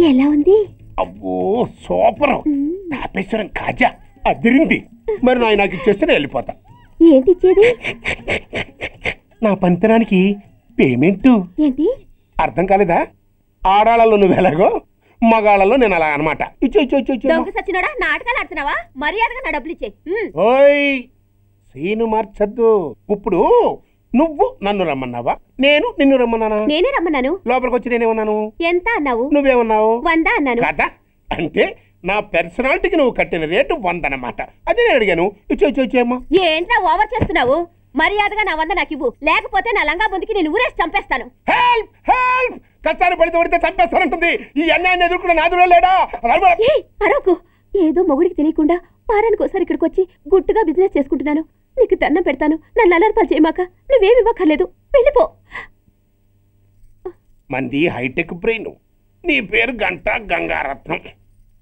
ఎలా ఉంది? అబ్బో సూపర్. తాపేశ్వరం కాజా అదిరింది. మరి నాకు ఇచ్చేస్తే నేను వెళ్ళిపోతా. ఏంటి ఇచ్చేది? నా పంతనానికి పేమెంట్. ఏంటి అర్థం కాలేదా? ఆడాళ్ళలో నువ్వు ఎలాగో మగాళ్ళలో నేను అలా అనమాట. నాటకాలు ఆడుతున్నావా? మర్యాదగా నా డబ్బులు ఇచ్చే. ఓయ్ సీను మార్చద్దు. ఇప్పుడు నువ్వు నన్ను రమ్మన్నావా, నేను నిన్ను రమ్మన్నానా? నేనే రమ్మన్నాను. లోపలికి వచ్చి నేనేమన్నాను? ఎంత అన్నావు? నువ్వేమన్నావు? 100 అన్నాను. కదా అంటే నా పర్సనాలిటీకి నువ్వు కట్టిన రేటు 100 అన్నమాట. అదే నేను అడిగాను. ఇచ్చేమ్మా. ఏంట్రా ఓవర్ చేస్తున్నావు? మర్యాదగా నా 100 నాకు ఇవ్వు, లేకపోతే నా లంగా బొందికి నేను ఊరేసి చంపేస్తాను. Help help. కష్టాన్ని పడితే చంపేస్తానంటుంది. ఈ అన్యాయాన్ని ఎదుర్కొన్న నాదుడే లేడా? అరకు ఏదో మొగుడికి తెలియకుండా వారానికి ఒకసారి ఇక్కడికి వచ్చి గుట్టుగా బిజినెస్ చేసుకుంటున్నాను. నీకు దండం పెడతాను, నన్ను అలర్పాలు చేయమాక. నువ్వేమి ఇవ్వక్కర్లేదు, వెళ్ళిపో. మంది హైటెక్ బ్రెయిన్. నీ పేరు గంటా గంగారత్నం,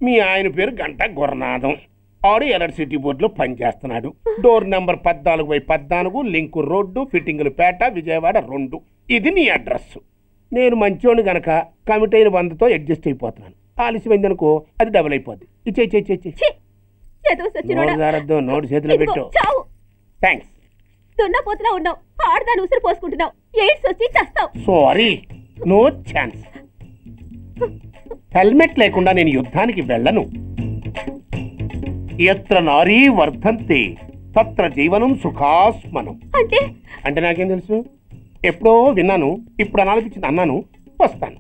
మీ ఆయన పేరు గంటా గురనాథం. ఆడు ఎలక్ట్రిసిటీ బోర్డులో పనిచేస్తున్నాడు. డోర్ నెంబర్ 14/14, లింకు రోడ్డు, ఫిట్టింగులు పేట, విజయవాడ 2. ఇది నీ అడ్రస్. నేను మంచోని గనక కమిట్ అయిన 100తో అడ్జస్ట్ అయిపోతున్నాను. ఆలస్యమైంది అనుకో అది డబుల్ అయిపోద్ది. నోటు చేతిలో పెట్టు. థ్యాంక్స్. దున్నపోతులా ఉన్నావు, ఆడదాని ఉసురు పోసుకుంటున్నావు. ఎయిడ్స్ వచ్చి చస్తావు. Sorry, no chance. హెల్మెట్ లేకుండా నేను యుద్ధానికి వెళ్ళను. ఎత్ర నారీ వర్ధంతే తత్ర జీవనం సుఖాస్మనం. అంటే నాకేం తెలుసు? ఎప్పుడో విన్నాను, ఇప్పుడు అనాలనిపించింది అన్నాను. వస్తాను.